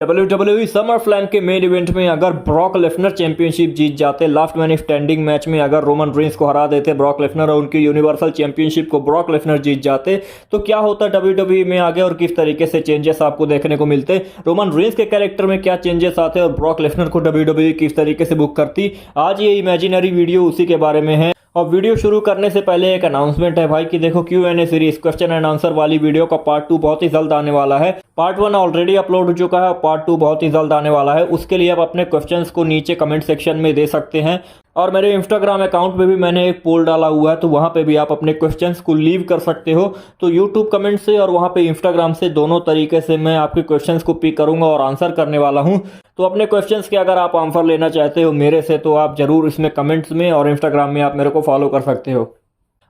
WWE summer slam के main event में अगर ब्रॉक लेसनर चैंपियनशिप जीत जाते, लास्ट मैन स्टैंडिंग मैच में अगर रोमन रेंस को हरा देते ब्रॉक लेसनर और उनकी यूनिवर्सल चैंपियनशिप को ब्रॉक लेसनर जीत जाते, तो क्या होता WWE में आगे और किस तरीके से चेंजेस आपको देखने को मिलते, रोमन रेंस के कैरेक्टर में क्या चेंजेस आते और ब्रॉक लेसनर को WWE किस तरीके से बुक करती। आज ये इमेजिनरी वीडियो उसी के बारे में है। और वीडियो शुरू करने से पहले एक अनाउंसमेंट है भाई कि देखो Q&A series question and answer वाली वीडियो का पार्ट 2 बहुत ही जल्द आने वाला है। पार्ट 1 ऑलरेडी अपलोड हो चुका है और पार्ट 2 बहुत ही जल्द आने वाला है। उसके लिए आप अपने क्वेश्चंस को नीचे कमेंट सेक्शन में दे सकते हैं और मेरे इंस्टाग्राम अकाउंट पे भी मैंने एक पोल डाला हुआ है, तो वहाँ पे भी आप अपने क्वेश्चंस को लीव कर सकते हो। तो यूट्यूब कमेंट से और वहाँ पे इंस्टाग्राम से दोनों तरीके से मैं आपके क्वेश्चंस को पिक करूँगा और आंसर करने वाला हूँ। तो अपने क्वेश्चंस के अगर आप आंसर लेना चाहते हो मेरे से, तो आप जरूर इसमें कमेंट्स में और इंस्टाग्राम में आप मेरे को फॉलो कर सकते हो।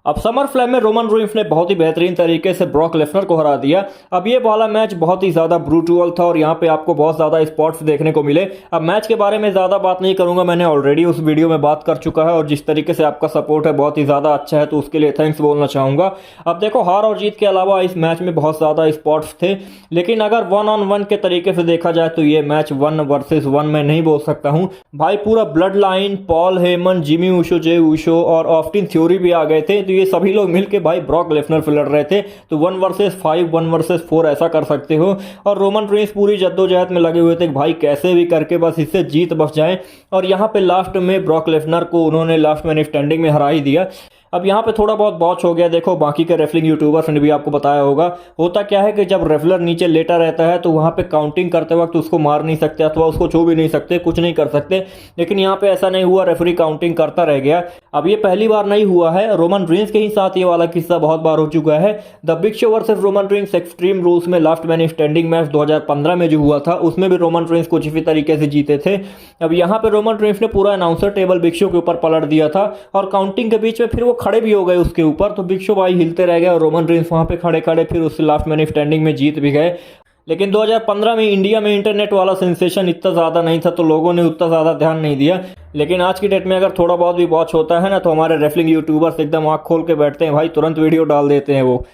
अब समर स्लैम में रोमन रेंस ने बहुत ही बेहतरीन तरीके से ब्रॉक लेसनर को हरा दिया। अब ये वाला मैच बहुत ही ज़्यादा ब्रूटल था और यहाँ पे आपको बहुत ज़्यादा स्पॉट्स देखने को मिले। अब मैच के बारे में ज़्यादा बात नहीं करूँगा, मैंने ऑलरेडी उस वीडियो में बात कर चुका है और जिस तरीके से आपका सपोर्ट है बहुत ही ज़्यादा अच्छा है, तो उसके लिए थैंक्स बोलना चाहूँगा। अब देखो, हार और जीत के अलावा इस मैच में बहुत ज़्यादा स्पॉट्स थे, लेकिन अगर 1-on-1 के तरीके से देखा जाए तो ये मैच 1 वर्सेस 1 में नहीं बोल सकता हूँ भाई। पूरा bloodline, Paul Heyman, Jimmy Uso, Jey Uso और ऑस्टिन थ्योरी भी आ गए थे, तो ये सभी लोग मिलकर भाई ब्रॉक लेसनर से लड़ रहे थे। तो 1 वर्सेस 5, 1 वर्सेस 4 ऐसा कर सकते हो। और रोमन रेंस पूरी जद्दोजहद में लगे हुए थे कि भाई कैसे भी करके बस इससे जीत बच जाए। और यहाँ पे लास्ट में ब्रॉक लेसनर को उन्होंने लास्ट मैन स्टैंडिंग में हरा ही दिया। अब यहाँ पे थोड़ा बहुत बॉच हो गया। देखो, बाकी के रेफलिंग यूट्यूबर्स ने भी आपको बताया होगा, होता क्या है कि जब रेफलर नीचे लेटा रहता है तो वहाँ पे काउंटिंग करते वक्त उसको मार नहीं सकते अथवा उसको छू भी नहीं सकते, कुछ नहीं कर सकते। लेकिन यहाँ पे ऐसा नहीं हुआ, रेफरी काउंटिंग करता रह गया। अब ये पहली बार नहीं हुआ है, रोमन रेंस के ही साथ ये वाला किस्सा बहुत बार हो चुका है। The big show versus Roman Reigns extreme rules में लास्ट मैन स्टैंडिंग मैच 2015 में जो हुआ था, उसमें भी रोमन रेंस कुछ इसी तरीके से जीते थे। अब यहाँ पे रोमन रेंस ने पूरा अनाउंसर टेबल बिग शो के ऊपर पलट दिया था और काउंटिंग के बीच में फिर वो खड़े भी हो गए उसके ऊपर, तो बिग शो भाई हिलते रह गए और रोमन रेंस वहां पे खड़े खड़े फिर उससे लास्ट मैन स्टैंडिंग में जीत भी गए। लेकिन 2015 में इंडिया में इंटरनेट वाला सेंसेशन इतना ज़्यादा नहीं था, तो लोगों ने उतना ज़्यादा ध्यान नहीं दिया। लेकिन आज की डेट में अगर थोड़ा बहुत भी वॉच होता है ना, तो हमारे रेफलिंग यूट्यूबर्स एकदम आँख खोल के बैठते हैं भाई, तुरंत वीडियो डाल देते हैं वो।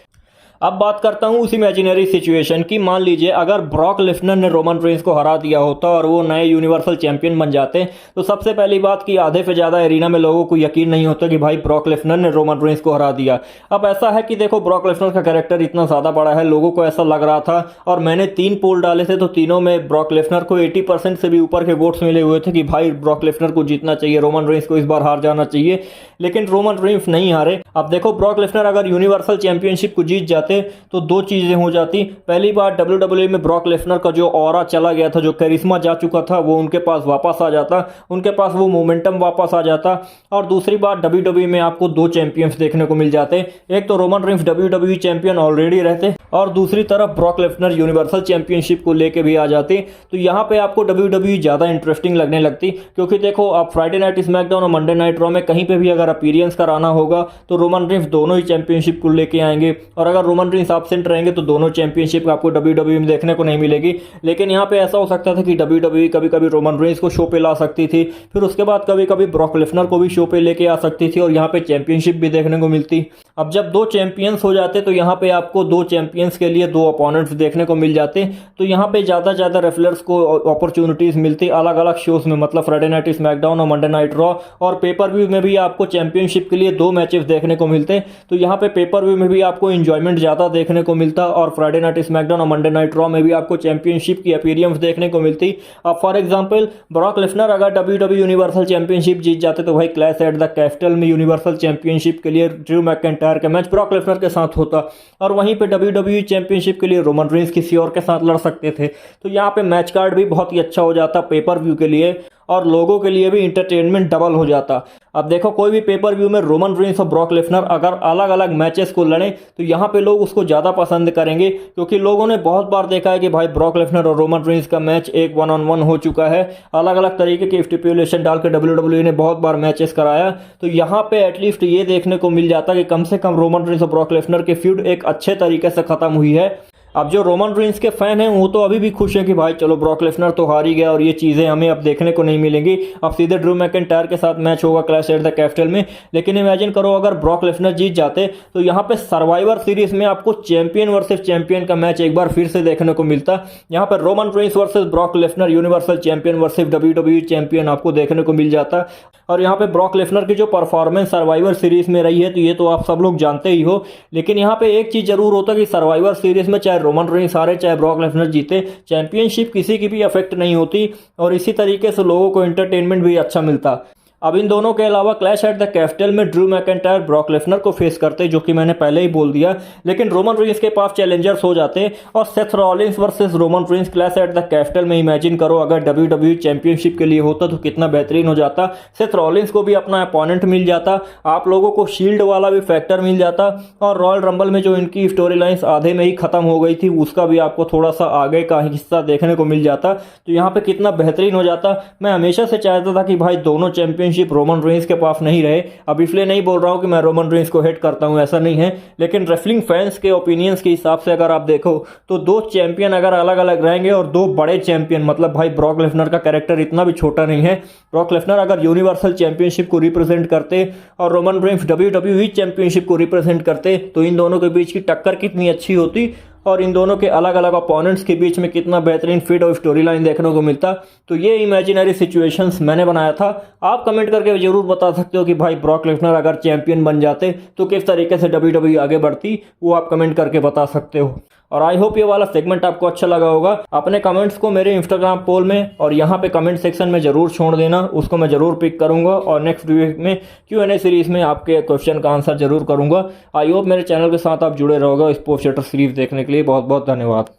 अब बात करता हूं उस इमेजिनरी सिचुएशन की। मान लीजिए अगर ब्रॉक लेसनर ने रोमन रेंस को हरा दिया होता और वो नए यूनिवर्सल चैंपियन बन जाते, तो सबसे पहली बात कि आधे से ज़्यादा एरिना में लोगों को यकीन नहीं होता कि भाई ब्रॉक लेसनर ने रोमन रेंस को हरा दिया। अब ऐसा है कि देखो, ब्रॉक लेसनर का कैरेक्टर इतना ज़्यादा बड़ा है, लोगों को ऐसा लग रहा था। और मैंने 3 पोल डाले थे, तो तीनों में ब्रॉक लेसनर को 80% से भी ऊपर के वोट्स मिले हुए थे कि भाई ब्रॉक लेसनर को जीतना चाहिए, रोमन रेंस को इस बार हार जाना चाहिए। लेकिन रोमन रेंस नहीं हारे। अब देखो, ब्रॉक लेसनर अगर यूनिवर्सल चैंपियनशिप को जीत जाते तो 2 चीजें हो जाती। पहली बात, WWE में ब्रॉक लेसनर का जो ऑरा चला गया था, जो करिश्मा जा चुका था, वो उनके पास वापस आ जाता, उनके पास वो मोमेंटम वापस आ जाता। और दूसरी बात, WWE में आपको 2 चैंपियंस देखने को मिल जाते। एक तो Roman Reigns WWE champion already रहते और दूसरी तरफ ब्रॉक लेसनर यूनिवर्सल चैंपियनशिप को लेके भी आ जाते। तो यहाँ पे आपको WWE ज़्यादा इंटरेस्टिंग लगने लगती, क्योंकि देखो, आप फ्राइडे नाइट स्मैकडाउन और मंडे नाइट रॉ में कहीं पे भी अगर अपीयरेंस कराना होगा तो रोमन रेंस दोनों ही चैंपियनशिप को लेके आएंगे। और अगर रोमन रेंस एब्सेंट रहेंगे तो दोनों चैंपियनशिप आपको WWE में देखने को नहीं मिलेगी। लेकिन यहाँ पे ऐसा हो सकता था कि WWE कभी कभी रोमन रेंस को शो पे ला सकती थी, फिर उसके बाद कभी कभी ब्रॉक लेसनर को भी शो पे लेके आ सकती थी और यहाँ पे चैंपियनशिप भी देखने को मिलती। अब जब 2 चैंपियंस हो जाते तो यहाँ पे आपको 2 चैंपियंस के लिए 2 अपोनेंट्स देखने को मिल जाते। तो यहाँ पे ज़्यादा रेफलर्स को अपॉर्चुनिटीज मिलती अलग अलग शोज में, मतलब फ्राइडे नाइट स्मैकडाउन और मंडे नाइट रॉ। और पेपर व्यू में भी आपको चैंपियनशिप के लिए 2 मैचेस देखने को मिलते। तो यहाँ पे पेपर व्यू में भी आपको इंजॉयमेंट ज़्यादा देखने को मिलता और फ्राइडे नाइट स्मैकडाउन और मंडे नाइट रॉ में भी आपको चैंपियनशिप की अपीयरेंस देखने को मिलती। अब फॉर एग्जांपल, ब्रॉक लेसनर अगर WWE यूनिवर्सल चैंपियनशिप जीत जाते तो भाई क्लैश एट द कैपिटल में यूनिवर्सल चैंपियनशिप के लिए ड्रू मैकइंटायर का मैच ब्रॉक लेसनर के साथ होता और वहीं पे WWE चैंपियनशिप के लिए रोमन रेंस किसी और के साथ लड़ सकते थे। तो यहाँ पे मैच कार्ड भी बहुत ही अच्छा हो जाता पेपर व्यू के लिए और लोगों के लिए भी इंटरटेनमेंट डबल हो जाता। अब देखो, कोई भी पेपर व्यू में रोमन रेंस और ब्रॉक लेसनर अगर अलग अलग मैचेस को लड़े तो यहाँ पे लोग उसको ज़्यादा पसंद करेंगे, क्योंकि लोगों ने बहुत बार देखा है कि भाई ब्रॉक लेसनर और रोमन रेंस का मैच एक 1-on-1 हो चुका है। अलग अलग तरीके के स्टिपुलेशन डाल के WWE ने बहुत बार मैचेस कराया। तो यहाँ पे एटलीस्ट ये देखने को मिल जाता कि कम से कम रोमन रेंस और ब्रॉक लेसनर की फ्यूड एक अच्छे तरीके से खत्म हुई है। अब जो रोमन रेंस के फैन हैं वो तो अभी भी खुश हैं कि भाई चलो ब्रॉक लेसनर तो हार ही गया और ये चीज़ें हमें अब देखने को नहीं मिलेंगी, अब सीधे ड्रू मैकिंटायर के साथ मैच होगा क्लैश एट द कैपिटल में। लेकिन इमेजिन करो अगर ब्रॉक लेसनर जीत जाते तो यहाँ पे सर्वाइवर सीरीज में आपको चैंपियन वर्सेस चैंपियन का मैच एक बार फिर से देखने को मिलता। यहाँ पर Roman Reigns versus Brock Lesnar universal champion versus WWE champion आपको देखने को मिल जाता। और यहाँ पे ब्रॉक लेसनर की जो परफॉर्मेंस सर्वाइवर सीरीज में रही है तो ये तो आप सब लोग जानते ही हो। लेकिन यहाँ पे एक चीज़ जरूर होता कि सर्वाइवर सीरीज में चाहे रोमन रेंस हारे चाहे ब्रॉक लेसनर जीते, चैंपियनशिप किसी की भी अफेक्ट नहीं होती और इसी तरीके से लोगों को एंटरटेनमेंट भी अच्छा मिलता। अब इन दोनों के अलावा क्लैश एट द कैपिटल में ड्रू मैकिंटायर ब्रॉक लेसनर को फेस करते, जो कि मैंने पहले ही बोल दिया। लेकिन रोमन रेंस के पास चैलेंजर्स हो जाते और Seth Rollins versus Roman Reigns clash at the capital में इमेजिन करो अगर WWE चैंपियनशिप के लिए होता तो कितना बेहतरीन हो जाता। सेथ रॉलिंस को भी अपना अपोनेंट मिल जाता, आप लोगों को शील्ड वाला भी फैक्टर मिल जाता और रॉयल रंबल में जो इनकी स्टोरी लाइन्स आधे में ही खत्म हो गई थी उसका भी आपको थोड़ा सा आगे का हिस्सा देखने को मिल जाता। तो यहाँ पे कितना बेहतरीन हो जाता। मैं हमेशा से चाहता था कि भाई दोनों चैंपियनशिप रोमन रेंस के पास नहीं रहे। अब इसलिए नहीं बोल रहा हूँ कि मैं रोमन रेंस को हेट करता हूँ, ऐसा नहीं है। लेकिन रेसलिंग फैंस के ओपिनियंस के हिसाब से अगर आप देखो तो दो चैंपियन अगर अलग अलग रहेंगे और दो बड़े चैंपियन, मतलब भाई ब्रॉक लेसनर का कैरेक्टर इतना भी छोटा नहीं है। ब्रॉक लेसनर अगर यूनिवर्सल चैंपियनशिप को रिप्रेजेंट करते और रोमन रेंस WWE चैंपियनशिप को रिप्रेजेंट करते तो इन दोनों के बीच की टक्कर कितनी अच्छी होती और इन दोनों के अलग अलग अपोनेंट्स के बीच में कितना बेहतरीन फिट और स्टोरी लाइन देखने को मिलता। तो ये इमेजिनरी सिचुएशंस मैंने बनाया था। आप कमेंट करके जरूर बता सकते हो कि भाई ब्रॉक लेसनर अगर चैंपियन बन जाते तो किस तरीके से WWE आगे बढ़ती, वो आप कमेंट करके बता सकते हो। और आई होप ये वाला सेगमेंट आपको अच्छा लगा होगा। अपने कमेंट्स को मेरे इंस्टाग्राम पोल में और यहाँ पे कमेंट सेक्शन में जरूर छोड़ देना, उसको मैं जरूर पिक करूँगा और नेक्स्ट वीक में Q&A सीरीज में आपके क्वेश्चन का आंसर जरूर करूँगा। आई होप मेरे चैनल के साथ आप जुड़े रहोगे स्पोर्ट्स चैटर सीरीज देखने के लिए। बहुत बहुत धन्यवाद।